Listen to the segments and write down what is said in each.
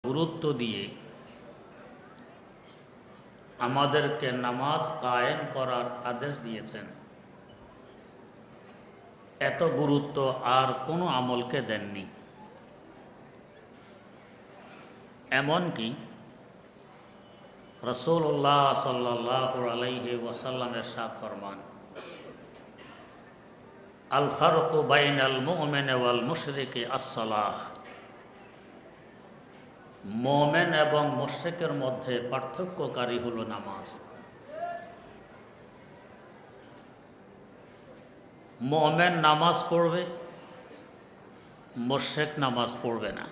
গুরুত্ব দিয়ে আমাদেরকে নামাজ কায়েম করার আদেশ দিয়েছেন, এত গুরুত্ব আর কোনো আমলকে দেননি। এমনকি রাসূলুল্লাহ সাল্লাল্লাহু আলাইহি ওয়াসাল্লাম ইরশাদ ফরমান, আল ফারকু বাইনাল মুমিন ওয়াল মুশরিকি আস-সালাহ। মুমিন এবং মুশরিকের মধ্যে পার্থক্যকারী হলো নামাজ। মুমিন নামাজ পড়বে, মুশরিক নামাজ পড়বে না।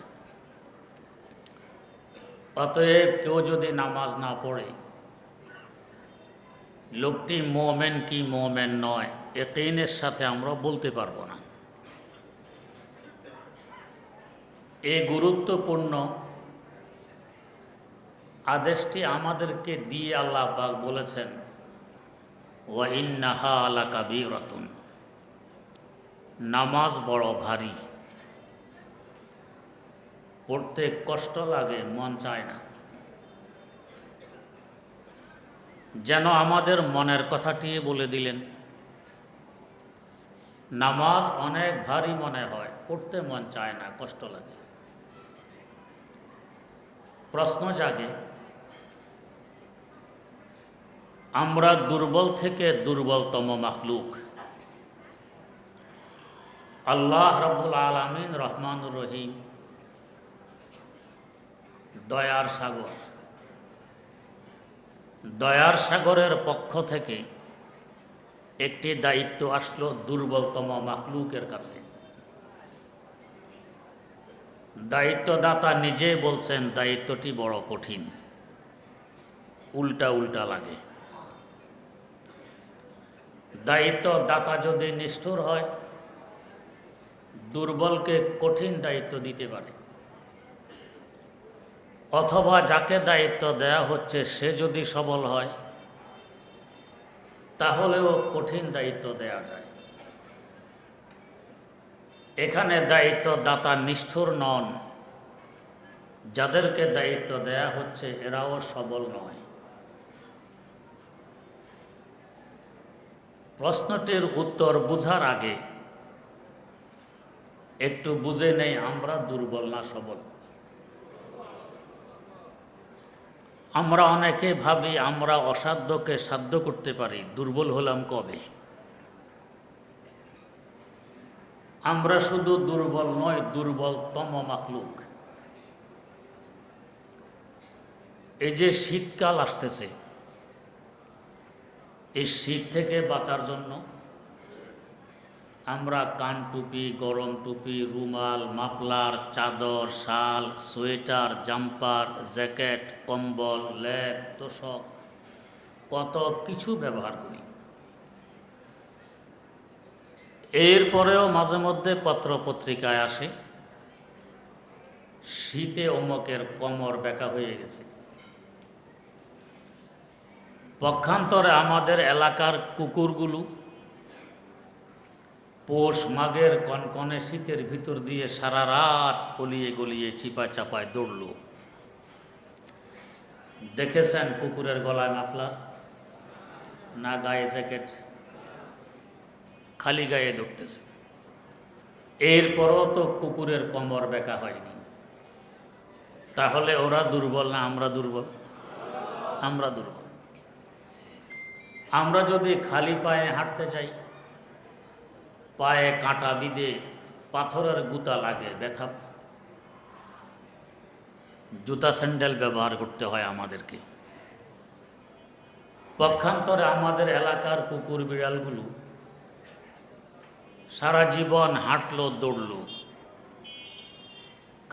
অতএব কেউ যদি নামাজ না পড়ে, লোকটি মুমিন কি মুমিন নয় ইয়াকিনের সাথে আমরা বলতে পারবো না। এই গুরুত্বপূর্ণ আদেশটি আমাদেরকে দিয়ে আল্লাহ পাক বলেছেন, ওয়া ইন্নাহা লাকাবীরাতুন, নামাজ বড় ভারী, পড়তে কষ্ট লাগে, মন চায় না। যেন আমাদের মনের কথাটি বলে দিলেন, নামাজ অনেক ভারী মনে হয়, পড়তে মন চায় না, কষ্ট লাগে। প্রশ্ন জাগে, আমরা দুর্বল থেকে দুর্বলতম মাখলুক। আল্লাহ রাব্বুল আলামিন রহমানুর রহিম, দয়ার সাগর, দয়ার সাগরের পক্ষ থেকে একটি দায়িত্ব আসলো দুর্বলতম মাখলুকের কাছে। দায়িত্বদাতা নিজে বলছেন দায়িত্বটি বড় কঠিন, উল্টা উল্টা লাগে। দায়িত্বদাতা যদি নিষ্ঠুর হয়, দুর্বলকে কঠিন দায়িত্ব দিতে পারে। অথবা যাকে দায়িত্ব দেয়া হচ্ছে সে যদি সবল হয়, তাহলেও কঠিন দায়িত্ব দেয়া যায়। এখানে দায়িত্বদাতা নিষ্ঠুর নন, যাদেরকে দায়িত্ব দেয়া হচ্ছে এরাও সবল নয়। প্রশ্নটির উত্তর বুঝার আগে একটু বুঝে নেই আমরা দুর্বল না সবল। আমরা অনেকে ভাবি আমরা অসাধ্যকে সাধ্য করতে পারি, দুর্বল হলাম কবে? আমরা শুধু দুর্বল নয়, দুর্বলতম মাখলুক। এই যে শীতকাল আসতেছে, এই শীত থেকে বাঁচার জন্য আমরা কান টুপি, গরম টুপি, রুমাল, মাফলার, চাদর, শাল, সোয়েটার, জাম্পার, জ্যাকেট, কম্বল, লেপ, তোশক, কত কিছু ব্যবহার করি। এরপরেও মাঝে মধ্যে পত্র পত্রিকায় আসে, শীতে অমুকের কোমর বেঁকা হয়ে গেছে। পক্ষান্তরে আমাদের এলাকার কুকুরগুলো পৌষ মাঘের কনকনে শীতের ভিতর দিয়ে সারা রাত গলিয়ে গলিয়ে চিপা চাপায় দৌড়ল। দেখেছেন কুকুরের গলায় মাফলার, না গায়ে জ্যাকেট, খালি গায়ে দৌড়তেছে। এরপরও তো কুকুরের কোমর বেঁকা হয়নি। তাহলে ওরা দুর্বল না আমরা দুর্বল? আমরা দুর্বল। আমরা যদি খালি পায়ে হাঁটতে চাই, পায়ে কাঁটা বিঁধে পাথরের গুতা লাগে, ব্যথা, জুতা স্যান্ডেল ব্যবহার করতে হয় আমাদেরকে। পক্ষান্তরে আমাদের এলাকার কুকুর বিড়ালগুলো সারা জীবন হাঁটলো, দৌড়লো,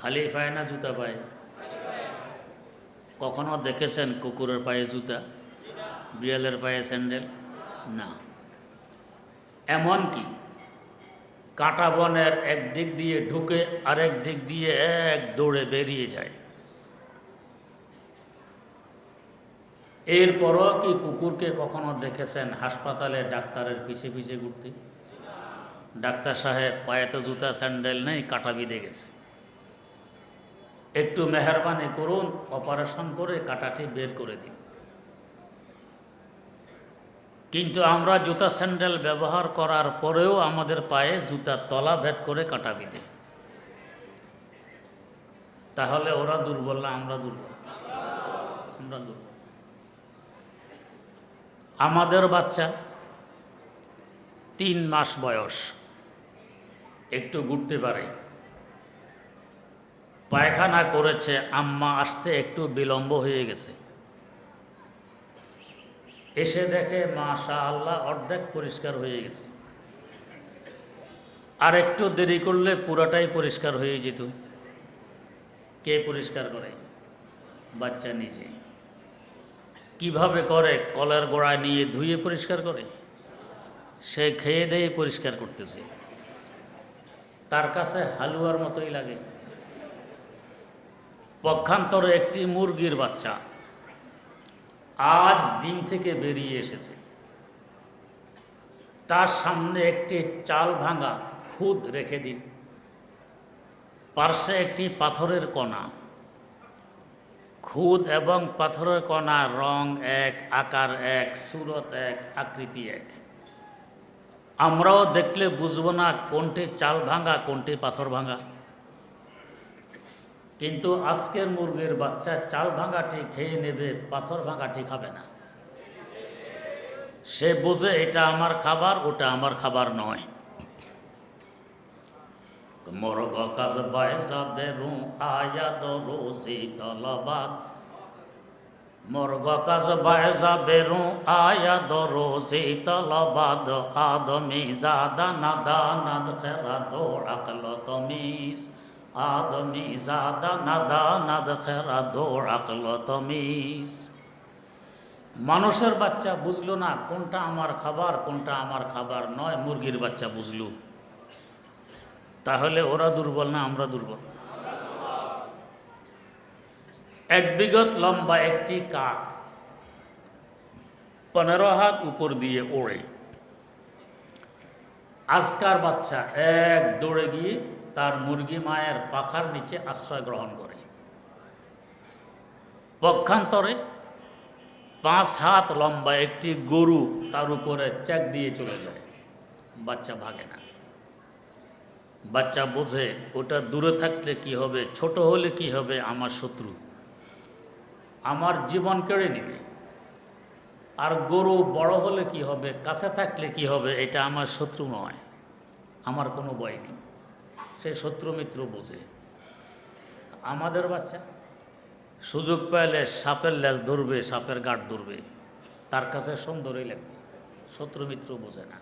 খালি পায় না জুতা পায়? কখনো দেখেছেন কুকুরের পায়ে জুতা, বিড়ালের পায়ে স্যান্ডেল? না। এমনকি কাঁটা বনের এক দিক দিয়ে ঢুকে আরেক দিক দিয়ে এক দৌড়ে বেরিয়ে যায়। এরপরও কি কুকুরকে কখনো দেখেছেন হাসপাতালে ডাক্তারের পিছে পিছে ঘুরতে? ডাক্তার সাহেব, পায়ে তো জুতা স্যান্ডেল নেই, কাঁটা বিঁধে গেছে। একটু মেহরবানি করুন, অপারেশন করে কাঁটাটি বের করে দিন। কিন্তু আমরা জুতা স্যান্ডেল ব্যবহার করার পরেও আমাদের পায়ে জুতার তলা ভেদ করে কাঁটা বিঁধে। তাহলে ওরা দুর্বল না আমরা দুর্বল? আমরা দুর্বল। আমাদের বাচ্চা 3 মাস বয়স, একটু ঘুরতে পারে, পায়খানা করেছে, আম্মা আসতে একটু বিলম্ব হয়ে গেছে, এসে দেখে মাশাআল্লাহ অর্ধেক পরিষ্কার হয়ে গেছে, আর একটু দেরি করলে পুরাটাই পরিষ্কার হয়ে যেত। কে পরিষ্কার করে? বাচ্চা নিজে। কিভাবে করে? কলের গোড়ায় নিয়ে ধুয়ে পরিষ্কার করে। সে খেয়ে দিয়ে পরিষ্কার করতেছে, তার কাছে হালুয়ার মতোই লাগে। পক্ষান্তরে একটি মুরগির বাচ্চা আজ ডিম থেকে বেরিয়ে এসেছে, তার সামনে একটি চাল ভাঙা খুদ রেখে দিন, পার্শ্বে একটি পাথরের কণা, খুদ এবং পাথরের কণা রং এক, আকার এক, সুরত এক, আকৃতি এক। আমরাও দেখলে বুঝবো না কোনটি চাল ভাঙা কোনটি পাথর ভাঙা। কিন্তু আজকের মুরগির বাচ্চা চাল ভাঙাটি খেয়ে নেবে, পাথর ভাঙাটি খাবে না। সে বোঝে এটা আমার খাবার, ওটা আমার খাবার নয়। মরগ কাজ বায়সা বেরু আয়াদ রোজি তলবাদ, মরগ কাজ বায়সা বেরু আয়াদ রোজি তলবাদ, আদমি জাদা নাদা নাদ খেরা দৌড় আকল তমিজ, আদমি জাদা নাদা নাদ খেরা দৌড় আকল তমিজ। মানুষের বাচ্চা বুঝলো না কোনটা আমার খাবার কোনটা আমার খাবার নয়, মুরগির বাচ্চা বুঝলো। তাহলে ওরা দুর্বল না আমরা দুর্বল? 1 বিঘত লম্বা একটি কাক 15 হাত উপর দিয়ে ওড়ে। আজকার বাচ্চা এক দৌড়ে গিয়ে তার মুরগি মায়ের পাখার নিচে আশ্রয় গ্রহণ করে। পক্ষান্তরে 5 হাত লম্বা একটি গরু তার উপরে চেক দিয়ে চলে যায়, বাচ্চা ভাগে না। বাচ্চা বোঝে ওটা দূরে থাকলে কি হবে, ছোট হলে কি হবে, আমার শত্রু, আমার জীবন কেড়ে নেবে। আর গরু বড় হলে কি হবে, কাছে থাকলে কি হবে, এটা আমার শত্রু নয়, আমার কোনো ভয় নেই। সে শত্রু মিত্র বোঝে। আমাদের বাচ্চা সুযোগ পেলে সাপের লেজ ধরবে, সাপের গাঁট ধরবে, তার কাছে সুন্দরই লাগবে, শত্রু মিত্র বোঝে না।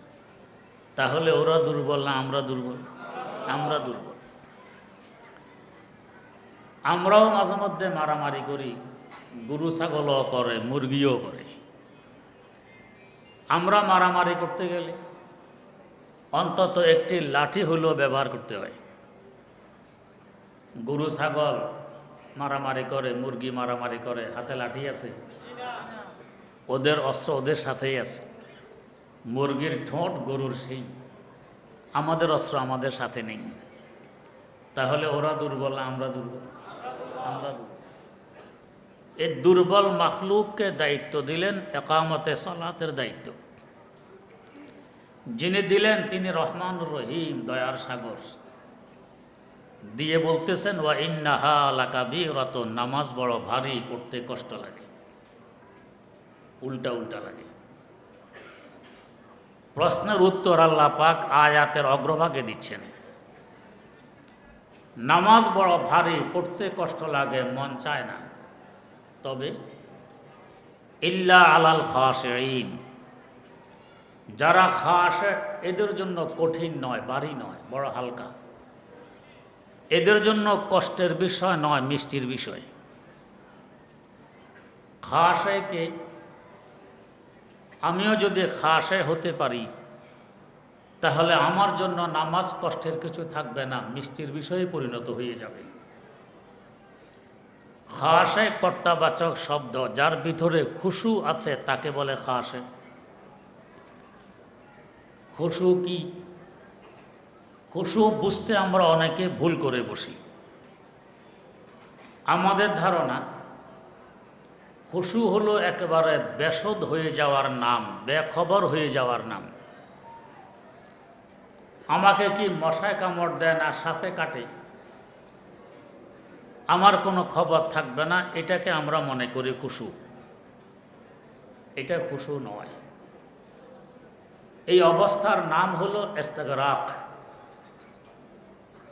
তাহলে ওরা দুর্বল না আমরা দুর্বল? আমরা দুর্বল। আমরাও মাঝে মধ্যে মারামারি করি, গরু ছাগলও করে, মুরগিও করে। আমরা মারামারি করতে গেলে অন্তত একটি লাঠি হলেও ব্যবহার করতে হয়। গরু ছাগল মারামারি করে, মুরগি মারামারি করে, হাতে লাঠি আছে? ওদের অস্ত্র ওদের সাথেই আছে। মুরগির ঠোঁট, গরুর শিং। আমাদের অস্ত্র আমাদের সাথে নেই। তাহলে ওরা দুর্বল না আমরা দুর্বল? আমরা দুর্বল। এই দুর্বল মাখলুককে দায়িত্ব দিলেন একামতে সালাতের দায়িত্ব। যিনি দিলেন তিনি রহমানুর রহিম, দয়ার সাগর। দিয়ে বলতেছেন ওয়া ইন্নাহা লাকাবীরাতুন, নামাজ বড় ভারী, পড়তে কষ্ট লাগে, উল্টা উল্টা লাগে। প্রশ্নের উত্তর আল্লাহ পাক আয়াতের অগ্রভাগে দিচ্ছেন। নামাজ বড় ভারী, পড়তে কষ্ট লাগে, মন চায় না, তবে ইল্লা আলাল খাশিঈন, যারা খাশে এদের জন্য কঠিন নয়, ভারী নয়, বড় হালকা। এদের জন্য কষ্টের বিষয় নয়, মিষ্টির বিষয়। খাশেকে আমিও যদি খাশে হতে পারি তাহলে আমার জন্য নামাজ কষ্টের কিছু থাকবে না, মিষ্টির বিষয়ে পরিণত হয়ে যাবে। খাশে কর্তাবাচক শব্দ, যার ভিতরে খুশু আছে তাকে বলে খাশে। খুশু কি? খুশু বুঝতে আমরা অনেকে ভুল করে বসি। আমাদের ধারণা খুশু হলো একেবারে বেসদ হয়ে যাওয়ার নাম, বেখবর হয়ে যাওয়ার নাম। আমাকে কি মশায় কামড় দেয় না সাপে কাটে, আমার কোনো খবর থাকবে না, এটাকে আমরা মনে করি খুশু। এটা খুশু নয়। এই অবস্থার নাম হলো ইস্তেগরাক।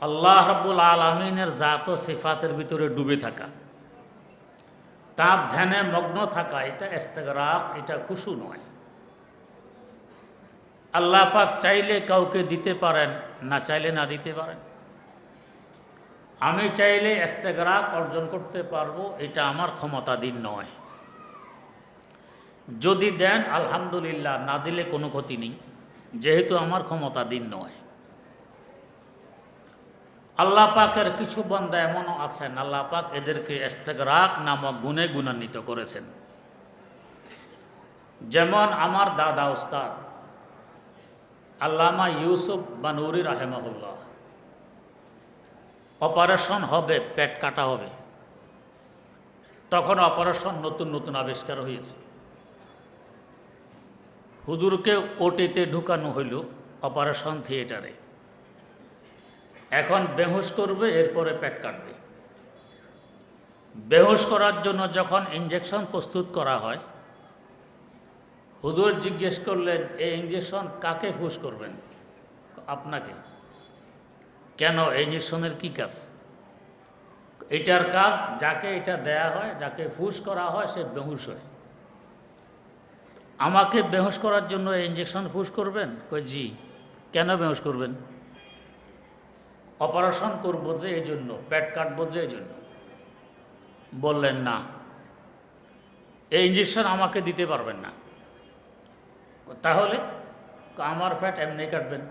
আল্লাহ রাব্বুল আলামিনের জাত ও সিফাতের ভিতরে ডুবে থাকা, তার ধ্যানে মগ্ন থাকা, এটা ইস্তেগরাক, এটা খুশু নয়। আল্লাহ পাক চাইলে কাউকে দিতে পারেন, না চাইলে না দিতে পারেন। আমি চাইলে ইস্তেগরাক অর্জন করতে পারবো, এটা আমার ক্ষমতাধীন নয়। যদি দেন আলহামদুলিল্লাহ, না দিলে কোনো ক্ষতি নেই, যেহেতু আমার ক্ষমতাধীন নয়। আল্লাহ পাকের কিছু বান্দা এমনও আছেন, আল্লাহ পাক এদেরকে ইস্তেগরাক নামক গুণে গুণান্বিত করেছেন। যেমন আমার দাদা উস্তাদ আল্লামা ইউসুফ বানুরি রাহেমাহুল্লাহ, অপারেশন হবে, পেট কাটা হবে, তখন অপারেশন নতুন নতুন আবিষ্কার হয়েছে। হুজুরকে ওটিতে ঢুকানো হইল অপারেশন থিয়েটারে। এখন বেহুশ করবে, এরপরে পেট কাটবে। বেহুশ করার জন্য যখন ইঞ্জেকশন প্রস্তুত করা হয়, হুজুর জিজ্ঞেস করলেন, এই ইঞ্জেকশন কাকে ফুস করবেন? আপনাকে। কেন? এই ইঞ্জেকশনের কি কাজ? এটার কাজ, যাকে এটা দেয়া হয়, যাকে ফুস করা হয়, সে বেহুশ হয়। আমাকে বেহুশ করার জন্য এই ইঞ্জেকশন ফুস করবেন? কই জি। কেন বেহুশ করবেন? অপারেশন করবো যে এই জন্য, পেট কাটবো যে এই জন্য। বললেন না, এই ইঞ্জেকশন আমাকে দিতে পারবেন না। তাহলে আমার পেট এমনি কাটবেন।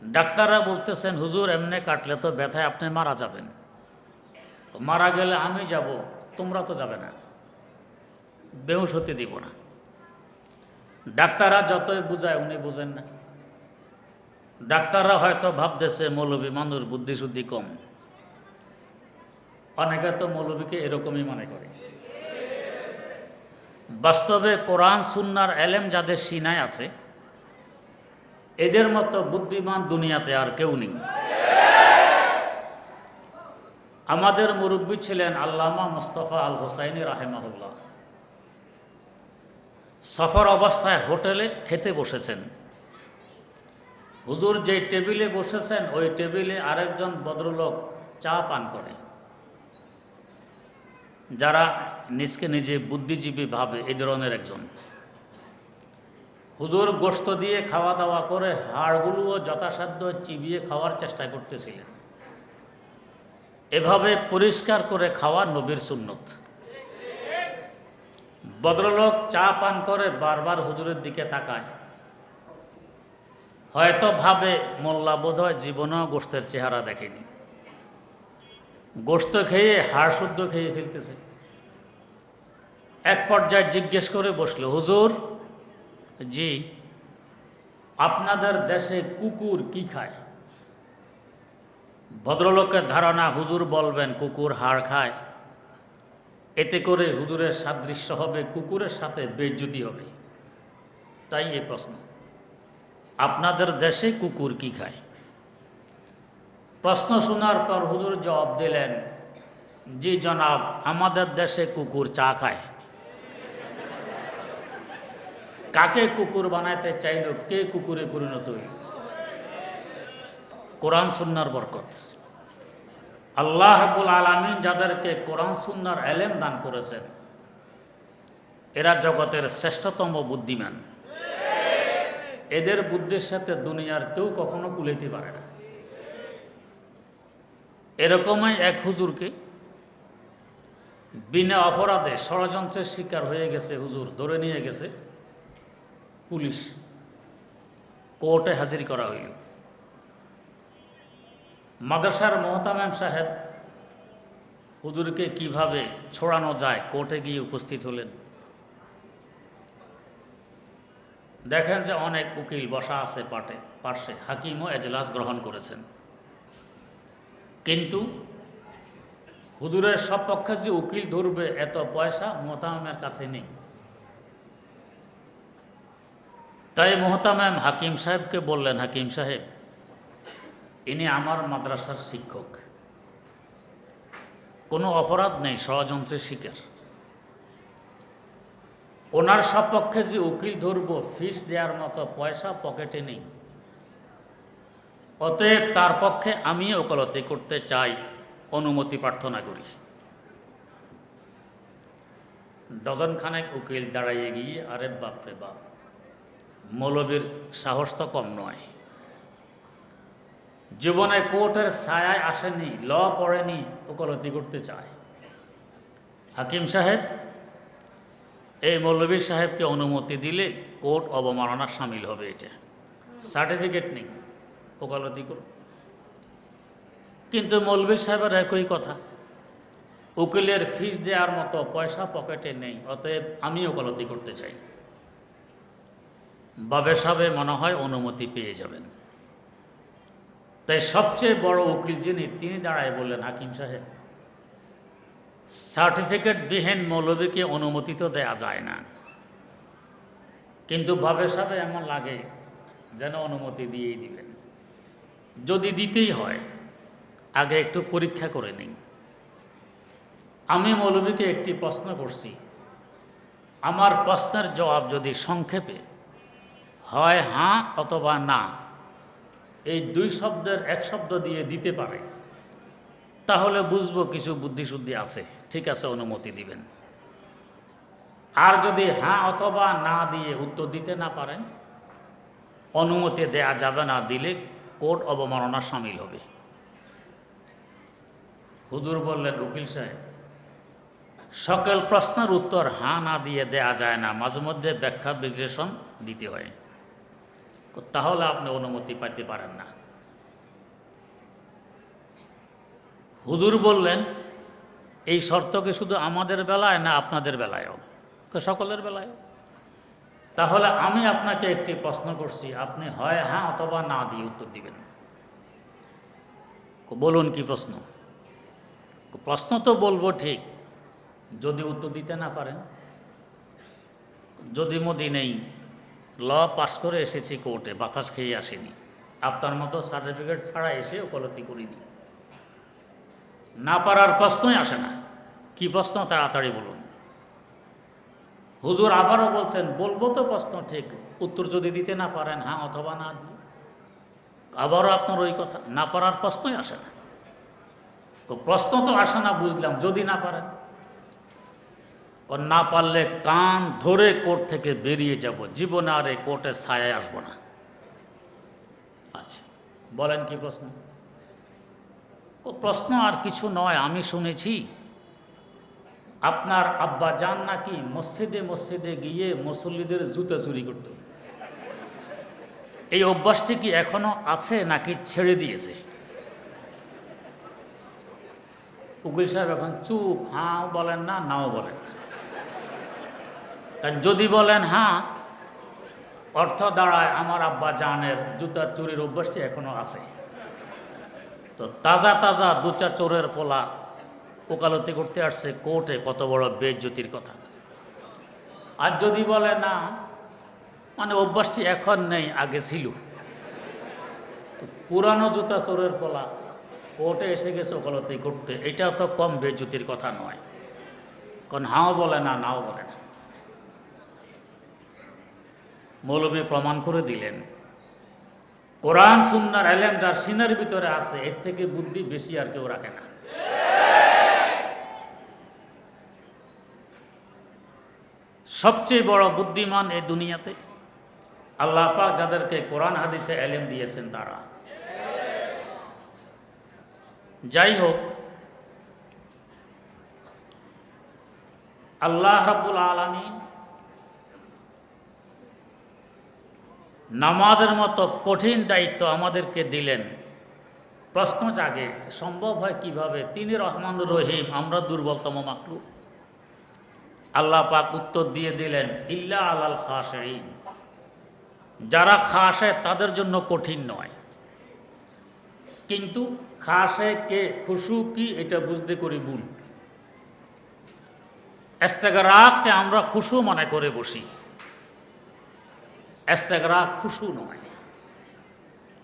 ডাক্তাররা বলতেছেন, হুজুর এমনি কাটলে তো ব্যথায় আপনি মারা যাবেন। মারা গেলে আমি যাব, তোমরা তো যাবে না, বেহুশ হতে দিব না। ডাক্তাররা যতই বুঝায় উনি বুঝেন না। ডাক্তাররা হয়তো ভাবতেছে মৌলবী মানুষ, বুদ্ধি শুদ্ধি কম। অনেকে তো মৌলবীকে এরকমই মনে করে। বাস্তবে কোরআন সুন্নাহর এলেম যাদের সিনায় আছে, এদের মতো বুদ্ধিমান দুনিয়াতে আর কেউ নেই। আমাদের মুরব্বী ছিলেন আল্লামা মুস্তাফা আল হোসাইনি রাহেমাহুল্লাহ। সফর অবস্থায় হোটেলে খেতে বসেছেন। হুজুর যে টেবিলে বসেছেন, ওই টেবিলে আরেকজন ভদ্রলোক চা পান করে। যারা নিজকে নিজে বুদ্ধিজীবী ভাবে, এই ধরনের একজন। হুজুর গোশত দিয়ে খাওয়া দাওয়া করে হাড়গুলোও যথাসাধ্য চিবিয়ে খাওয়ার চেষ্টা করতেছিলেন। এভাবে পরিষ্কার করে খাওয়া নবীর সুন্নত। ভদ্রলোক চা পান করে বারবার হুজুরের দিকে তাকায়। হয়তো ভাবে মোল্লা বোধহয় জীবনেও গোশতের চেহারা দেখেনি, গোশত খেয়ে হাড় শুদ্ধ খেয়ে ফেলতেছে। এক পর্যায়ে জিজ্ঞেস করে বসলো, হুজুর জি, আপনাদের দেশে কুকুর কি খায়? ভদ্রলোকের ধারণা হুজুর বলবেন কুকুর হাড় খায়, এতে করে হুজুরের সাদৃশ্য হবে, কুকুরের সাথে বেইজ্জতি হবে। তাই এই প্রশ্ন, আপনাদের দেশে কুকুর কি খায়? প্রশ্ন শোনার পর হুজুর জবাব দিলেন, জি জনাব, আমাদের দেশে কুকুর চা খায়। কাকে কুকুর বানাইতে চাইল? কে কুকুরে পরিণত হইল? কোরআন সুন্নাহর বরকত। আল্লাহ রাব্বুল আলামিন যাদেরকে কোরআন সুন্নাহর এলেম দান করেছেন, এরা জগতের শ্রেষ্ঠতম বুদ্ধিমান। এদের বুদ্ধির সাথে দুনিয়ার কেউ কখনো কুলাইতে পারে না। এরকমই এক হুজুরকে বিনা অপরাধে ষড়যন্ত্রের শিকার হয়ে গেছে, হুজুর ধরে নিয়ে গেছে পুলিশ, কোর্টে হাজির করা হইল। মাদ্রাসার মোহতামেম সাহেব হুজুরকে কিভাবে ছড়ানো যায় কোর্টে গিয়ে উপস্থিত হলেন। দেখেন যে অনেক উকিল বসা আছে পার্শ্বে, হাকিমও এজলাস গ্রহণ করেছেন। কিন্তু হুজুরের সপক্ষে যে উকিল ধরবে এত পয়সা মোহতামের কাছে নেই। তাই মোহতামেম হাকিম সাহেবকে বললেন, হাকিম সাহেব, ইনি আমার মাদ্রাসার শিক্ষক, কোনো অপরাধ নেই, ষড়যন্ত্রের শিকার। ওনার সপক্ষে যে উকিল ধরব ফিস দেওয়ার মতো পয়সা পকেটে নেই, অতএব তার পক্ষে আমি ওকালতি করতে চাই, অনুমতি প্রার্থনা করি। ডজন খানেক উকিল দাঁড়াইয়ে গিয়ে, আরে বাপরে বাপ, মৌলবীর সাহস তো কম নয়, জীবনে কোর্টের ছায়ায় আসেনি, ল পড়েনি, ওকালতি করতে চায়। হাকিম সাহেব, এই মৌলবী সাহেবকে অনুমতি দিলে কোর্ট অবমাননার সামিল হবে, এটা সার্টিফিকেট নেই, ওকালতি করুন। কিন্তু মৌলবী সাহেবের একই কথা, উকিলের ফিস দেওয়ার মতো পয়সা পকেটে নেই, অতএব আমি ওকালতি করতে চাই। বাবে সাবে মনে হয় অনুমতি পেয়ে যাবেন। তাই সবচেয়ে বড় উকিল যিনি, তিনি দাঁড়ায় বললেন, হাকিম সাহেব, সার্টিফিকেট বিহীন মৌলবীকে অনুমতি তো দেয়া যায় না, কিন্তু বাবে সাবে এমন লাগে যেন অনুমতি দিয়েই দিবেন। যদি দিতেই হয় আগে একটু পরীক্ষা করে নিন। আমি মৌলবীকে একটি প্রশ্ন করছি, আমার প্রশ্নের জবাব যদি সংক্ষেপে হয় হ্যাঁ অথবা না, এই দুই শব্দের এক শব্দ দিয়ে দিতে পারে, তাহলে বুঝবো কিছু বুদ্ধিশুদ্ধি আছে, ঠিক আছে, অনুমতি দিবেন। আর যদি হ্যাঁ অথবা না দিয়ে উত্তর দিতে না পারেন, অনুমতি দেয়া যাবে না, দিলে কোর্ট অবমাননা সামিল হবে। হুজুর বললেন, উকিল সাহেব, সকল প্রশ্নের উত্তর হ্যাঁ না দিয়ে দেয়া যায় না, মাঝে মধ্যে ব্যাখ্যা বিশ্লেষণ দিতে হয়, তাহলে আপনি অনুমতি পাইতে পারেন না। হুজুর বললেন, এই শর্ত কি শুধু আমাদের বেলায় না আপনাদের বেলায়ও? সকলের বেলায়। তাহলে আমি আপনাকে একটি প্রশ্ন করছি, আপনি হয় হ্যাঁ অথবা না দিয়ে উত্তর দিবেন। বলুন কি প্রশ্ন? প্রশ্ন তো বলবো ঠিক, যদি উত্তর দিতে না পারেন, যদি মদি নেই, ল পাস করে এসেছি কোর্টে, বাতাস খেয়ে আসেনি, আপনার মতো সার্টিফিকেট ছাড়া এসে ওকালতি করিনি, না পারার প্রশ্নই আসে না। কি প্রশ্ন তাড়াতাড়ি বলুন। হুজুর আবারও বলছেন, বলবো তো প্রশ্ন ঠিক, উত্তর যদি দিতে না পারেন হ্যাঁ অথবা না দিয়ে, আবারও আপনার ওই কথা, না পারার প্রশ্নই আসে না। তো প্রশ্ন তো আসে না বুঝলাম, যদি না পারেন, না পারলে কান ধরে কোর্ট থেকে বেরিয়ে যাব, জীবনে আর এই কোর্টের ছায়ায় আসবো না। আচ্ছা বলেন কি প্রশ্ন? প্রশ্ন আর কিছু নয়, আমি শুনেছি আপনার আব্বা জান নাকি মসজিদে মসজিদে গিয়ে মুসল্লিদের জুতা চুরি করত, এই অভ্যাসটি কি এখনো আছে নাকি ছেড়ে দিয়েছে? উকিল সাহেব এখন চুপ, হাঁ বলেন না, নাও বলেন না। কারণ যদি বলেন হ্যাঁ, অর্থ দাঁড়ায় আমার আব্বা জানের জুতা চুরির অভ্যাসটি এখনো আছে। তো তাজা তাজা দু চার চোরের পোলা ওকালতি করতে আসছে কোর্টে, কত বড় বেইজ্জতির কথা। আর যদি বলে না, মানে অভ্যাসটি এখন নেই, আগে ছিল, তো পুরানো জুতা চোরের পোলা কোর্টে এসে গেছে ওকালতি করতে, এটাও তো কম বেইজ্জতির কথা নয়। কারণ হাও বলে না, নাও বলে না। মৌলবী প্রমাণ করে দিলেন, কোরআন সুন্নাহর ইলম যার সিনার ভিতরে আছে, এর থেকে বুদ্ধি বেশি আর কেউ রাখে না। সবচেয়ে বড় বুদ্ধিমান এই দুনিয়াতে আল্লাহ পাক যাদেরকে কোরআন হাদিসে ইলম দিয়েছেন তারা। যাই হোক, আল্লাহ রাব্বুল আলামিন নামাজের মতো কঠিন দায়িত্ব আমাদেরকে দিলেন। প্রশ্ন জাগে, সম্ভব হয় কিভাবে? তিনি রহমান রহিম, আমরা দুর্বলতম মাখলুক। আল্লাহ পাক উত্তর দিয়ে দিলেন, ইল্লা আলাল খাশিঈন, যারা খাশে তাদের জন্য কঠিন নয়, কিন্তু খাসে কে, খুশু কি, এটা বুঝতে করি ভুল। ইস্তেগরাককে আমরা খুশু মনে করে বসি, ইস্তেগরাক খুশু নয়।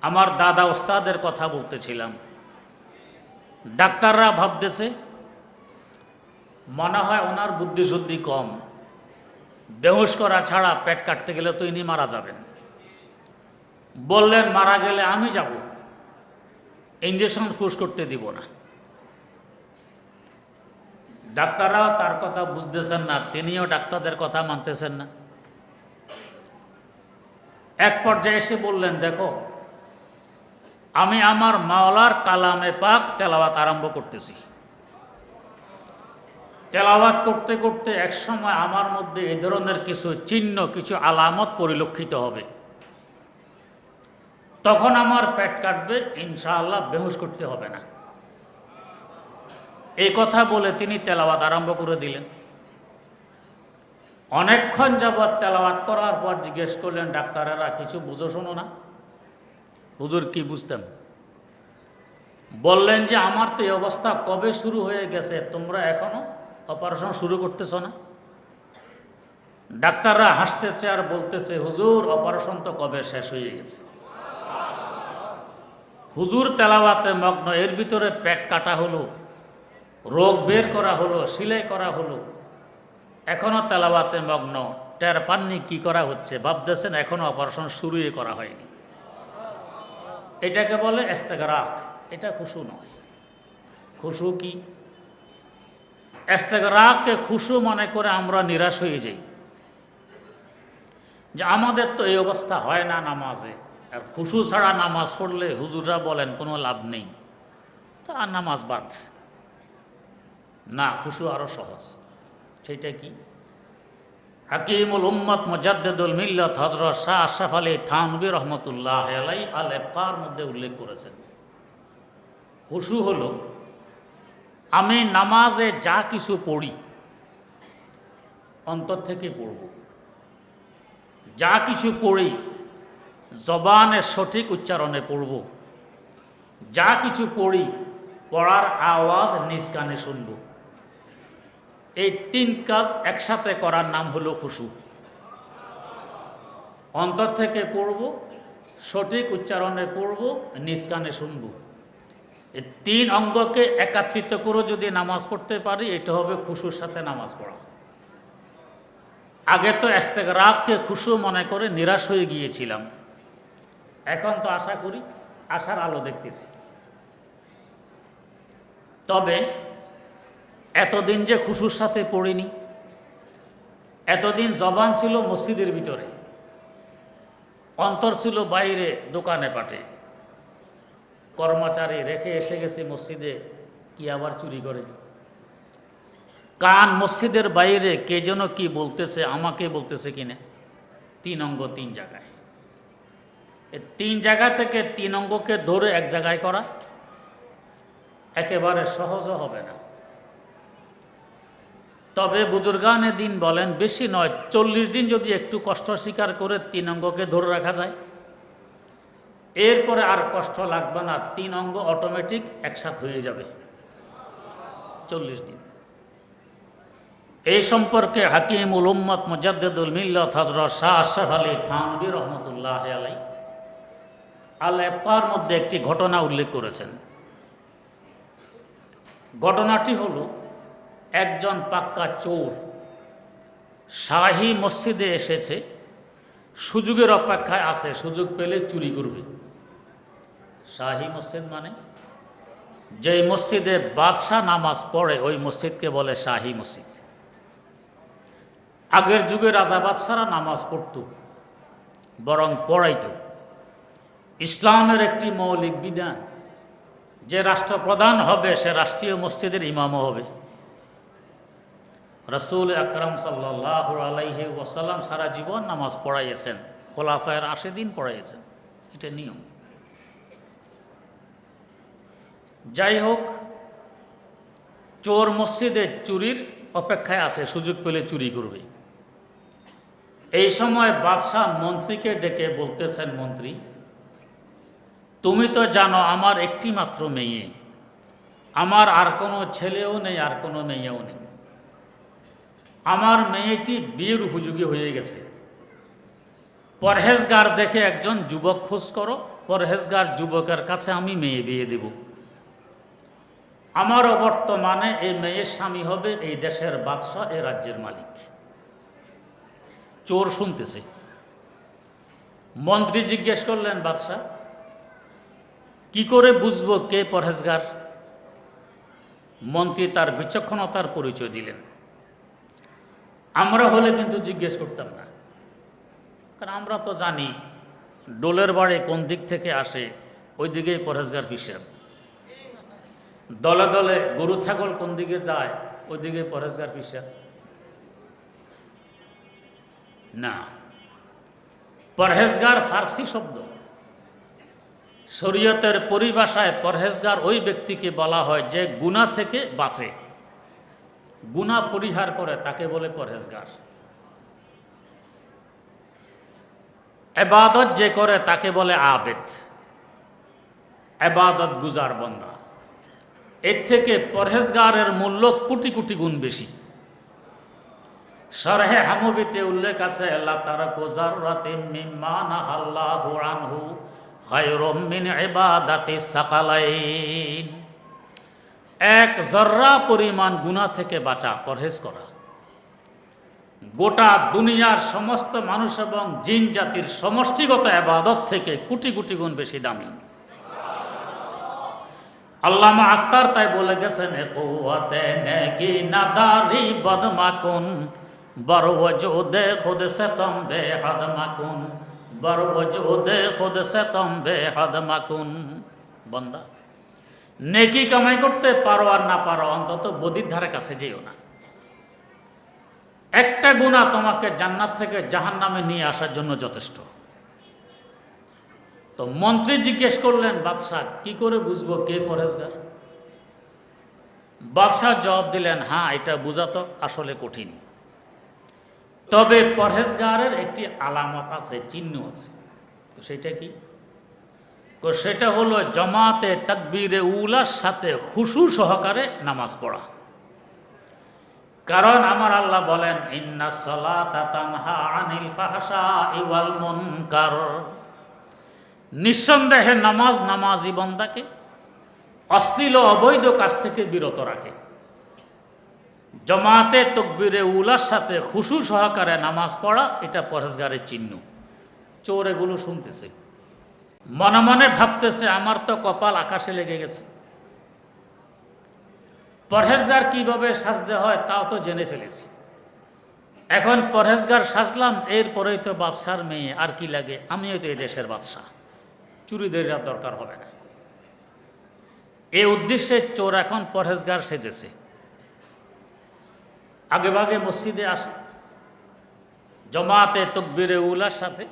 আমার দাদা ওস্তাদের কথা বলতেছিলাম, ডাক্তাররা ভাবতেছে মনে হয় ওনার বুদ্ধিশুদ্ধি কম, বেহুশ করা ছাড়া পেট কাটতে গেলে তো ইনি মারা যাবেন। বললেন মারা গেলে আমি যাব, ইঞ্জেকশন ফুস করতে দিব না। ডাক্তাররাও তার কথা বুঝতেছেন না, তিনিও ডাক্তারদের কথা মানতেছেন না। এক পর্যায়ে এসে বললেন, দেখো আমি আমার মাওলার কালামে পাক তেলাওয়াত আরম্ভ করতেছি। তেলাওয়াত করতে করতে একসময় আমার মধ্যে এই ধরনের কিছু চিহ্ন, কিছু আলামত পরিলক্ষিত হবে, তখন আমার পেট কাটবে, ইনশাআল্লাহ বেহুশ করতে হবে না। এই কথা বলে তিনি তেলাওয়াত আরম্ভ করে দিলেন। অনেকক্ষণ যাবৎ তেলাওয়াত করার পর জিজ্ঞেস করলেন ডাক্তারেরা, কিছু বুঝো শোনো না? হুজুর কি বুঝতেন? বললেন যে আমার তো এই অবস্থা কবে শুরু হয়ে গেছে, তোমরা এখনো অপারেশন শুরু করতেছ না? ডাক্তাররা হাসতেছে আর বলতেছে, হুজুর অপারেশন তো কবে শেষ হয়ে গেছে। হুজুর তেলাওয়াতে মগ্ন, এর ভিতরে পেট কাটা হলো, রোগ বের করা হলো, সিলাই করা হলো, এখনো তেলাওয়াতে মগ্ন, টের পাননি কি করা হচ্ছে, ভাবতেছেন এখনো অপারেশন শুরুই করা হয়নি। এটাকে বলে ইস্তেগরাক, এটা খুশু নয়। খুশু কি? ইস্তেগরাককে খুশু মনে করে আমরা নিরাশ হয়ে যাই যে আমাদের তো এই অবস্থা হয় না নামাজে, আর খুশু ছাড়া নামাজ পড়লে হুজুররা বলেন কোনো লাভ নেই, তো আর নামাজ বাদ। না, খুশু আরো সহজ। সেটা কি? হাকিমুল উম্মত মুজাদ্দিদুল মিল্লাত হযরত শাহ আশরাফ আলী থানভী রহমতুল্লাহ আলাইহি আল ইফকার মধ্যে উল্লেখ করেছেন, খুশু হলো আমি নামাজে যা কিছু পড়ি অন্তর থেকে পড়ব, যা কিছু পড়ি জবানের সঠিক উচ্চারণে পড়ব, যা কিছু পড়ি পড়ার আওয়াজ নিজ কানে শুনব। এই তিন কাজ একসাথে করার নাম হলো খুশু। অন্তর থেকে পড়ব, সঠিক উচ্চারণে পড়ব, নিজ কানে শুনব। এই তিন অঙ্গকে একাত্রিত করে যদি নামাজ পড়তে পারি, এটা হবে খুশুর সাথে নামাজ পড়া। আগে তো ইস্তেগরাককে খুশু মনে করে নিরাশ হয়ে গিয়েছিলাম, এখন তো আশা করি আশার আলো দেখতেছি। তবে এতদিন যে খুশুর সাথে পড়িনি, এতদিন জবান ছিল মসজিদের ভিতরে, অন্তর ছিল বাইরে দোকানে পাটে, কর্মচারী রেখে এসে গেছে মসজিদে, কি আবার চুরি করে। কান মসজিদের বাইরে, কে যেন কি বলতেছে, আমাকে বলতেছে কিনা। তিন অঙ্গ তিন জায়গায়, তিন জায়গা থেকে তিন অঙ্গকে ধরে এক জায়গায় করা একেবারে সহজও হবে না। তবে বুজুর্গানে দিন বলেন বেশি নয়, 40 দিন যদি একটু কষ্ট স্বীকার করে তিন অঙ্গকে ধরে রাখা যায়, এরপরে আর কষ্ট লাগবে না, তিন অঙ্গ অটোমেটিক একসাথে হয়ে যাবে 40 দিন। এই সম্পর্কে হাকিমুল উম্মত মুজাদ্দিদুল মিল্লাত হযরত শাহ আশরাফ আলী থানভী রহমতুল্লাহ আলাইহি আল ইফকার মধ্যে একটি ঘটনা উল্লেখ করেছেন। ঘটনাটি হলো, একজন পাক্কা চোর শাহী মসজিদে এসেছে, সুযোগের অপেক্ষায় আছে, সুযোগ পেলে চুরি করবে। শাহী মসজিদ মানে যেই মসজিদে বাদশাহ নামাজ পড়ে ওই মসজিদকে বলে শাহী মসজিদ। আগের যুগে রাজা বাদশাহরা নামাজ পড়ত, বরং পড়াইত। ইসলামের একটি মৌলিক বিধান, যে রাষ্ট্রপ্রধান হবে সে রাষ্ট্রীয় মসজিদের ইমামও হবে। রাসূল আকরাম সাল্লাল্লাহু আলাইহি ওয়াসাল্লাম সারা জীবন নামাজ পড়াইয়েছেন, খোলাফায়ে রাশিদিন পড়াইয়েছেন, এটা নিয়ম। যাই হোক, চোর মসজিদে চুরির অপেক্ষায় আছে, সুযোগ পেলে চুরি করবে। এই সময় বাদশাহ মন্ত্রীকে ডেকে বলতেছেন, মন্ত্রী তুমি তো জানো আমার একটি মাত্র মেয়ে, আমার আর কোনো ছেলেও নেই, আর কোনো মেয়েও নেই। আমার মেয়েটি বিয়ের উপযোগী হয়ে গেছে। পরহেজগার দেখে একজন যুবক খোঁজ করো, পরহেজগার যুবকের কাছে আমি মেয়ে বিয়ে দেব। আমারও বর্তমানে এই মেয়ের স্বামী হবে এই দেশের বাদশাহ, এই রাজ্যের মালিক। চোর শুনতেছে। মন্ত্রী জিজ্ঞেস করলেন, বাদশাহ কি করে বুঝবো কে পরহেজগার? মন্ত্রী তার বিচক্ষণতার পরিচয় দিলেন। আমরা হলে কিন্তু জিজ্ঞেস করতাম না, কারণ আমরা তো জানি ডোলের বাড়ি কোন দিক থেকে আসে, ওই দিকেই পরহেজগার হিসাব। দলে দলে গরু ছাগল কোন দিকে যায়, ওই দিকে পরহেজগার হিসাব। না, পরহেজগার ফার্সি শব্দ। শরীয়তের পরিভাষায় পরহেজগার ওই ব্যক্তিকে বলা হয় যে গুনাহ থেকে বাঁচে, গুনাহ পরিহার করে, তাকে বলে পরহেজগার। ইবাদত যে করে তাকে বলে আবেদ, ইবাদত গুজার বান্দা। এর থেকে পরহেজগারের মূল্য কোটি কোটি গুণ বেশি। শরহে হামবিতে উল্লেখ আছে, আল্লাহ তারাকু যাররাতিন মিম্মা নাহাল্লাহু আনহু খায়রুম মিন ইবাদাতি সাকালাইন। এক জর্রা পরিমাণ গুনাহ থেকে বাঁচা, পরহেজ করা, গোটা দুনিয়ার সমস্ত মানুষ এবং জিন জাতির সমষ্টিগত ইবাদত থেকে কোটি কোটি গুণ বেশি দামি। আল্লামা আক্তার তাই বলে গেছেন, কুওয়াতে নেকি নাদারি বদমাকুন বরওজুদে খুদ সে তুম বেহদ মাকুন, বরওজুদে খুদ সে তুম বেহদ মাকুন। বান্দা, নেকি কামাই করতে পারো আর না পারো, অন্তত বদির ধারে কাছে যেও না। একটা গুনাহ তোমাকে জান্নাত থেকে জাহান্নামে নিয়ে আসার জন্য যথেষ্ট। তো মন্ত্রী জিজ্ঞেস করলেন, বাদশাহ কি করে বুঝবো কে পরহেজগার? বাদশাহ জবাব দিলেন, হ্যাঁ, এটা বোঝা তো আসলে কঠিন, তবে পরহেজগারের একটি আলামত আছে, চিহ্ন আছে। তো সেটা কি? সেটা হলো জামাতে তাকবীরে উলার সাথে খুশু সহকারে নামাজ পড়া। কারণ আমার আল্লাহ বলেন, ইন্নাস সালাতা তানহা আনিল ফাহশাই ওয়াল মুনকার। নিঃসন্দেহে নামাজ নামাজি বান্দাকে অশ্লীল অবৈধ কাজ থেকে বিরত রাখে। জামাতে তাকবীরে উলার সাথে খুশু সহকারে নামাজ পড়া, এটা পরহেজগারের চিহ্ন। চোর এগুলো শুনতেছে, মনে মনে ভাবতেছে আমার তো কপাল আকাশে লেগে গেছে। পরহেজগার কিভাবে সাজতে হয় তাও তো জেনে ফেলেছি। এখন পরহেজগার সাজলাম, এরপরেই তো বাদশার মেয়ে, আর কি লাগে? আমিও তো এই দেশের বাদশাহ, চুরিদের দরকার হবে না। এই উদ্দেশ্যে চোর এখন পরহেজগার সেজেছে। আগে ভাগে মসজিদে আসে, জামাতে তাকবীরে উলার সাথে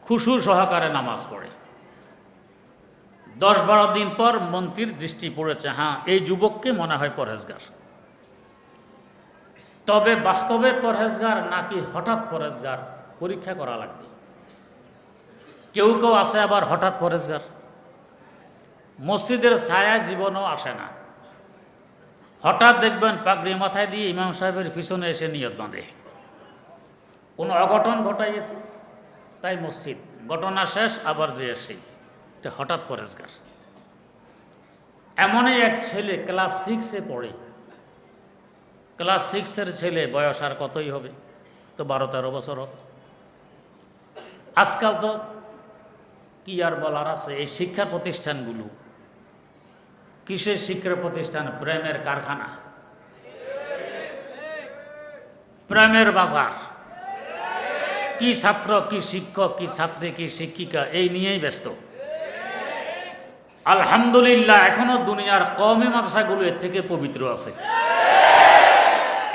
খুশু সহকারে নামাজ পড়ে। 10-12 দিন পর মন্ত্রীর দৃষ্টি পড়েছে, হ্যাঁ, এই যুবককে মনে হয় পরহেজগার। তবে বাস্তবে পরহেজগার নাকি হঠাৎ পরহেজগার, পরীক্ষা করা লাগবে। কেউ কেউ আছে আবার হঠাৎ পরহেজগার, মসজিদের ছায়া জীবনও আসে না। হঠাৎ দেখবেন পাগড়ি মাথায় দিয়ে ইমাম সাহেবের পিছনে এসে নিয়ত বাঁধে, কোনো অঘটন ঘটাইয়েছে তাই মসজিদ, ঘটনা শেষ আবার যে আসে, এটা হঠাৎ পরহেজগার। এমনই এক ছেলে ক্লাস 6-এ পড়ে। ক্লাস 6-এর ছেলে, বয়স আর কতই হবে, তো 12-13 বছর হবে। আজকাল তো কি আর বলার আছে, এই শিক্ষা প্রতিষ্ঠানগুলো কিসের শিক্ষা প্রতিষ্ঠান? প্রেমের কারখানা, প্রেমের বাজার। কি ছাত্র, কি শিক্ষক, কি ছাত্রী, কি শিক্ষিকা, এই নিয়েই ব্যস্ত। আলহামদুলিল্লাহ, এখনো দুনিয়ার কওমি মাদ্রাসাগুলো এর থেকে পবিত্র আছে।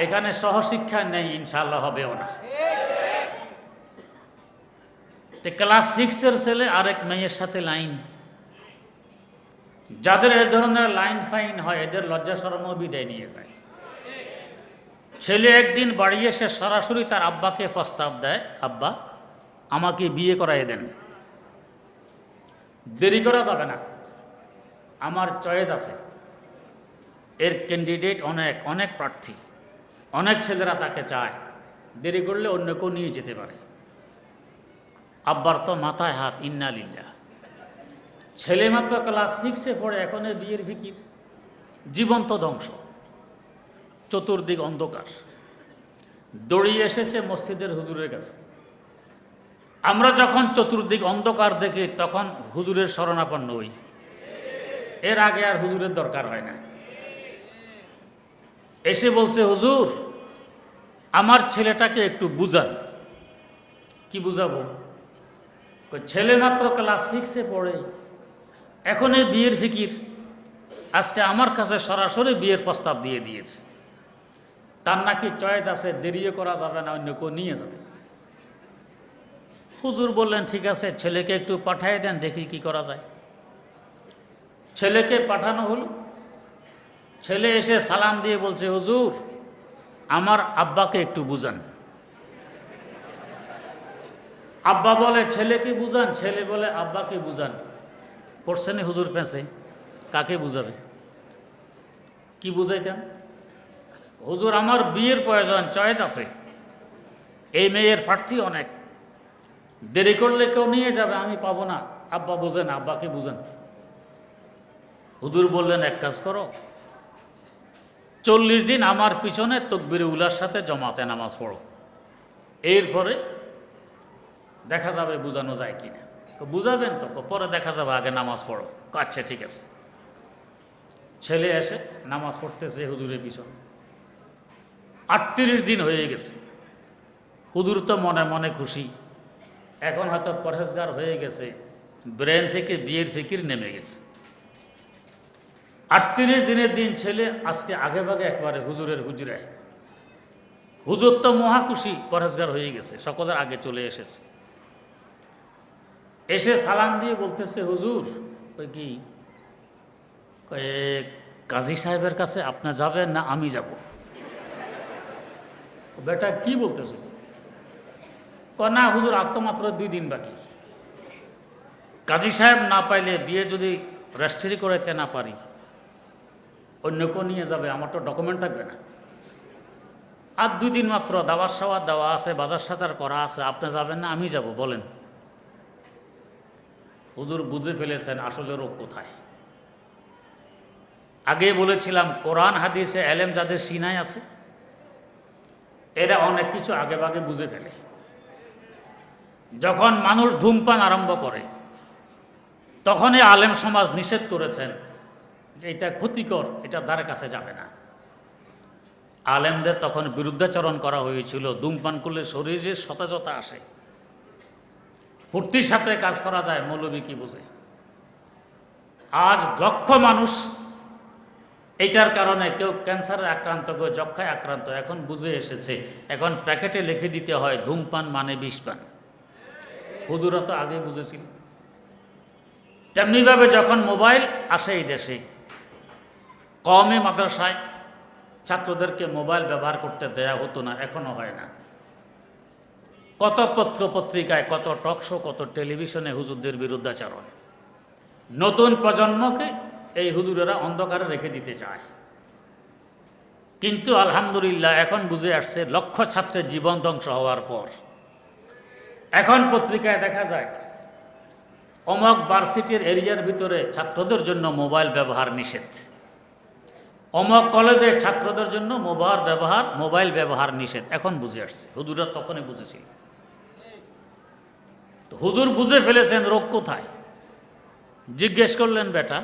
এখানে সহশিক্ষা নেই, ইনশাআল্লাহ হবেও না। ক্লাস 6-এর ছেলে আরেক মেয়ের সাথে লাইন। যাদের এ ধরনের লাইন ফাইন হয়, এদের লজ্জা শরম বিদায় নিয়ে যায়। ছেলে একদিন বাড়ি এসে সরাসরি তার আব্বাকে প্রস্তাব দেয়, আব্বা আমাকে বিয়ে করাই দেন। দেরি করা যাবে না, আমার চয়েস আছে। এর ক্যান্ডিডেট অনেক অনেক প্রার্থী, অনেক ছেলেরা তাকে চায়, দেরি করলে অন্য কেউ নিয়ে যেতে পারে। আব্বার তো মাথায় হাত, ইন্না লিল্লাহ। ছেলে মাত্র ক্লাস 6-এ পড়ে, এখন বিয়ের ফিকির, জীবন্ত ধ্বংস, চতুর্দিক অন্ধকার। দৌড়িয়ে এসেছে মসজিদের হুজুরের কাছে। আমরা যখন চতুর্দিক অন্ধকার দেখি তখন হুজুরের শরণাপন্ন হই, এর আগে আর হুজুরের দরকার হয় না। এসে বলছে, হুজুর আমার ছেলেটাকে একটু বুঝান। কি বুঝাবো? ছেলে মাত্র ক্লাস 6-এ পড়ে, এখন এই বিয়ের ফিকির, আজকে আমার কাছে সরাসরি বিয়ের প্রস্তাব দিয়ে দিয়েছে। তার নাকি চয়েস আছে, দেরিও করা যাবে না, অন্য কেউ নিয়ে যাবে। হুজুর বললেন, ঠিক আছে, ছেলেকে একটু পাঠিয়ে দেন, দেখি কি করা যায়। ছেলেকে পাঠানো হলো। ছেলে এসে সালাম দিয়ে বলছে, হুজুর আমার আব্বাকে একটু বুঝান। আব্বা বলে, ছেলেকে বুঝান? ছেলে বলে, আব্বাকে বুঝান। পড়ছেন হুজুর পেঁচে, কাকে বুঝাবে? কি বুঝাইতেন? হুজুর আমার বিয়ের প্রয়োজন, চয়েস আছে, এই মেয়ের প্রার্থী অনেক, দেরি করলে কেউ নিয়ে যাবে, আমি পাবো না। আব্বা বুঝেন, আব্বাকে বুঝেন। হুজুর বললেন, এক কাজ করো, 40 দিন আমার পিছনে তকবির উলার সাথে জমাতে নামাজ পড়ো, এরপরে দেখা যাবে বুঝানো যায় কিনা। বুঝাবেন তো? পরে দেখা যাবে, আগে নামাজ পড়ো। আচ্ছা ঠিক আছে। ছেলে এসে নামাজ পড়তেছে হুজুরের পিছনে। 38 দিন হয়ে গেছে। হুজুর তো মনে মনে খুশি, এখন হয়তো পরহেজগার হয়ে গেছে, ব্রেন থেকে বিয়ের ফিকির নেমে গেছে। 38 দিনের দিন ছেলে আজকে আগে ভাগে একবারে হুজুরের হুজুরায়। হুজুর তো মহা খুশি, পরহেজগার হয়ে গেছে, সকলের আগে চলে এসেছে। এসে সালাম দিয়ে বলতেছে, হুজুর ওই কি কাজী সাহেবের কাছে আপনি যাবেন না আমি যাব? বেটা কি বলতেছে? না হুজুর, আর তো মাত্র 2 দিন বাকি, কাজী সাহেব না পাইলে, বিয়ে যদি রেজিস্ট্রি করাইতে না পারি, অন্য কেউ নিয়ে যাবে, আমার তো ডকুমেন্ট থাকবে না। আর 2 দিন মাত্র, দাওয়ার সাওয়ার দেওয়া আছে, বাজার সাজার করা আছে, আপনি যাবেন না আমি যাব, বলেন। হুজুর বুঝে ফেলেছেন আসলে রোগ কোথায়। আগে বলেছিলাম, কোরআন হাদিসে এলেম যাদের সিনায় আছে, এরা অনেক কিছু আগে ভাগে বুঝে ফেলে। যখন মানুষ ধূমপান আরম্ভ করে, তখনই আলেম সমাজ নিষেধ করেছেন এটা ক্ষতিকর, এটা দ্বারের কাছে যাবে না। আলেমদের তখন বিরুদ্ধাচরণ করা হয়েছিল। ধূমপান করলে শরীরে সতেজতা আসে, ফুর্তির সাথে কাজ করা যায়, মৌলবী কি বোঝে। আজ লক্ষ মানুষ এইটার কারণে, কেউ ক্যান্সারে আক্রান্ত, কেউ যক্ষায় আক্রান্ত, এখন বুঝে এসেছে। এখন প্যাকেটে লিখে দিতে হয় ধূমপান মানে বিষপান। হুজুরা তো আগে বুঝেছিল। তেমনিভাবে যখন মোবাইল আসে এই দেশে, কওমি মাদ্রাসায় ছাত্রদেরকে মোবাইল ব্যবহার করতে দেয়া হতো না, এখনো হয় না। কত পত্র পত্রিকায়, কত টকশো, কত টেলিভিশনে হুজুরদের বিরুদ্ধাচরণ। নতুন প্রজন্মকে এই হুজুরেরা অন্ধকারে রেখে দিতে চায়। কিন্তু আলহামদুলিল্লাহ এখন বুঝে আসছে, লক্ষ ছাত্রের জীবন ধ্বংস হওয়ার পর এখন পত্রিকায় দেখা যায় অমক ভার্সিটির এরিয়ার ভিতরে ছাত্রদের জন্য মোবাইল ব্যবহার নিষেধ, অমক কলেজে ছাত্রদের জন্য মোবাইল ব্যবহার নিষেধ। এখন বুঝে আসছে, হুজুররা তখনই বুঝেছিল। তো হুজুর বুঝে ফেলেছেন রোগ কোথায়। জিজ্ঞেস করলেন, বেটা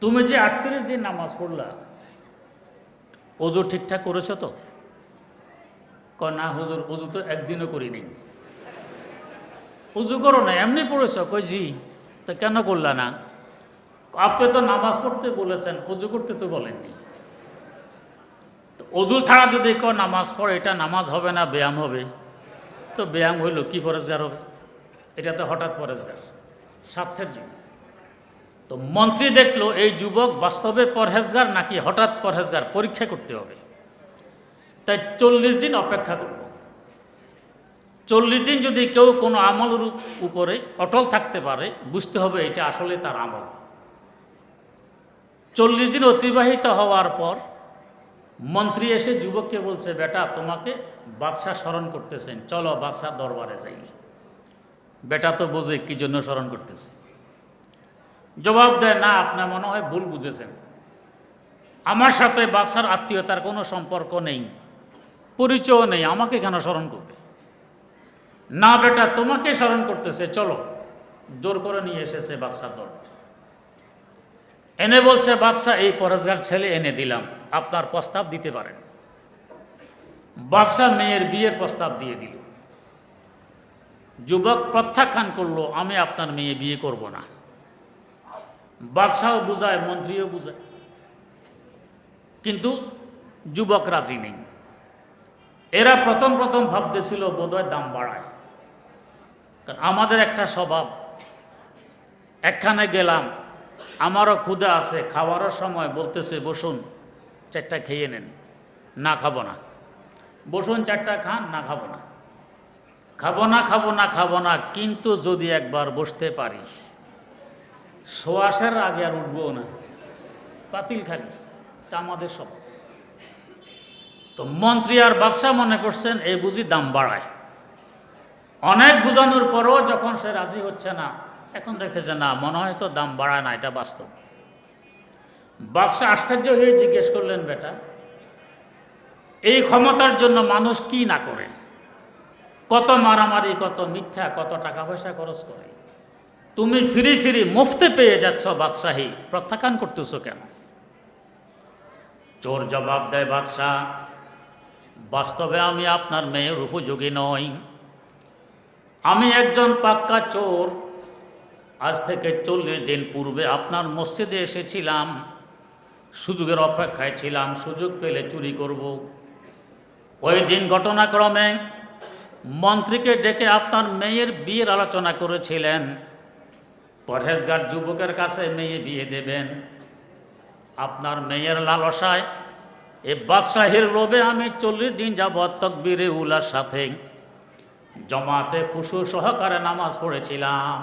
তুমি যে 38 দিন নামাজ পড়লা, ওযু ঠিকঠাক করেছো তো? না হুজুর, ওযু তো একদিনও করিনি। ওযু করো না, এমনি পড়েছ? কই জি। তা কেন করলা না? আপনি তো নামাজ পড়তে বলেছেন, ওযু করতে তো বলেননি। ওযু ছাড়া যদি কেউ নামাজ পড়ে, এটা নামাজ হবে না, ব্যায়াম হবে। তো ব্যায়াম হইল, কি পরেজগার হবে? এটা তো হঠাৎ পরেজগার, স্বার্থের জন্য। তো মন্ত্রী দেখলো এই যুবক বাস্তবে পরহেজগার নাকি হঠাৎ পরহেজগার, পরীক্ষা করতে হবে। তাই 40 দিন অপেক্ষা করল। 40 দিন যদি কেউ কোনো আমলের উপরে অটল থাকতে পারে, বুঝতে হবে এটা আসলে তার আমল। 40 দিন অতিবাহিত হওয়ার পর মন্ত্রী এসে যুবককে বলছে, বেটা তোমাকে বাদশাহ স্মরণ করতেছেন, চলো বাদশাহ দরবারে যাই। বেটা তো বোঝে কি জন্য স্মরণ করতেছে। জবাব দেয়, না আপনার মনে হয় ভুল বুঝেছেন, আমার সাথে বাদশার আত্মীয়তার কোনো সম্পর্ক নেই, পরিচয় নেই, আমাকে কেন স্মরণ করবে? না বেটা তোমাকে স্মরণ করতেছে, চলো। জোর করে নিয়ে এসেছে বাদশার দরবার। এনে বলছে, বাদশাহ এই পরেশগার ছেলে এনে দিলাম, আপনার প্রস্তাব দিতে পারেন। বাদশাহ মেয়ের বিয়ের প্রস্তাব দিয়ে দিল। যুবক প্রত্যাখ্যান করলো, আমি আপনার মেয়ে বিয়ে করব না। বাদশাহও বুঝায়, মন্ত্রীও বুঝায়, কিন্তু যুবক রাজি নেই। এরা প্রথম প্রথম ভাবতেছিল বোধহয় দাম বাড়ায়, কারণ আমাদের একটা স্বভাব, একখানে গেলাম, আমারও ক্ষুধা আছে, খাওয়ারও সময় বলতেছে বসুন 4টা খেয়ে নেন, না খাবো না। বসুন 4টা খান, না খাবো না, খাবো না, খাবো না, খাবো না, কিন্তু যদি একবার বসতে পারি শোয়াশের আগে আর উঠবো না, পাতিল খালি। তা আমাদের সব। তো মন্ত্রী আর বাদশাহ মনে করছেন এই বুঝি দাম বাড়ায়। অনেক বোঝানোর পরও যখন সে রাজি হচ্ছে না, এখন দেখেছে না, মনে হয় তো দাম বাড়ায় না, এটা বাস্তব। বাদশাহ আশ্চর্য হয়ে জিজ্ঞেস করলেন, বেটা এই ক্ষমতার জন্য মানুষ কি না করে, কত মারামারি, কত মিথ্যা, কত টাকা পয়সা খরচ করে, তুমি ফিরি ফিরি মুফতে পেয়ে যাচ্ছ বাদশাহী, প্রত্যাখ্যান করতেছো কেন? চোর জবাব দেয়, বাদশাহ বাস্তবে আমি আপনার মেয়ের উপযোগী নই, আমি একজন পাক্কা চোর। আজ থেকে 40 দিন পূর্বে আপনার মসজিদে এসেছিলাম, সুযোগের অপেক্ষায় ছিলাম, সুযোগ পেলে চুরি করব। ওই দিন ঘটনাক্রমে মন্ত্রীকে ডেকে আপনার মেয়ের বিয়ের আলোচনা করেছিলেন, পরহেজগার যুবকের কাছে মেয়ে বিয়ে দেবেন। আপনার মেয়ের লালসায়, এ বাদশাহীর লোভে আমি 40 দিন যাবৎ তাকবীরে উলার সাথে জমাতে খুশু সহকারে নামাজ পড়েছিলাম,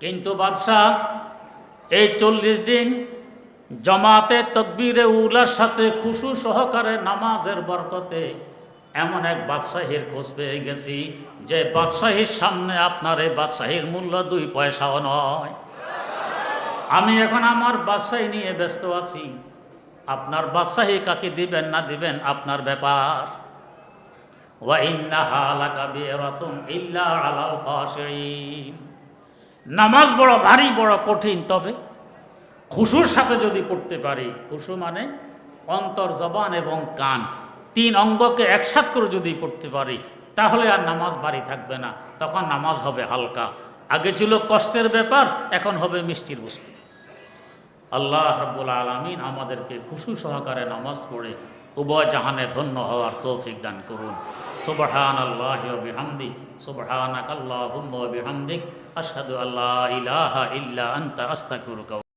কিন্তু বাদশাহ এই 40 দিন জমাতে তাকবীরে উলার সাথে খুশু সহকারে নামাজের বরকতে এমন এক বাদশাহীর খোঁজ পেয়ে গেছি, যে বাদশাহীর সামনে আপনার এই বাদশাহীর মূল্য 2 পয়সাও নয়। আমি এখন আমার বাদশাহী নিয়ে ব্যস্ত আছি, আপনার বাদশাহী কাকে দিবেন না দিবেন আপনার ব্যাপার। ওয়া ইন্নাহা লাকাবীরাতুন ইল্লা আলাল খাশিঈন, নামাজ বড় ভারী, বড় কঠিন, তবে খুশুর সাথে যদি পড়তে পারি, খুশু মানে অন্তর, জবান এবং কান, 3 অঙ্গকে একসাথ করে যদি পড়তে পারি, তাহলে আর নামাজ ভারী থাকবে না, তখন নামাজ হবে হালকা। আগে ছিল কষ্টের ব্যাপার, এখন হবে মিষ্টির বস্তু। আল্লাহ রাব্বুল আলামিন আমাদেরকে খুশু সহকারে নামাজ পড়ে উভয় জাহানে ধন্য হওয়ার তৌফিক দান করুন। সুবহানাল্লাহি ওয়া বিহামদি, সুবহানাকাল্লাহুম্মা ওয়া বিহামদিক, আশহাদু আল্লা ইলাহা ইল্লা আনতা, আস্তাগফিরুকা।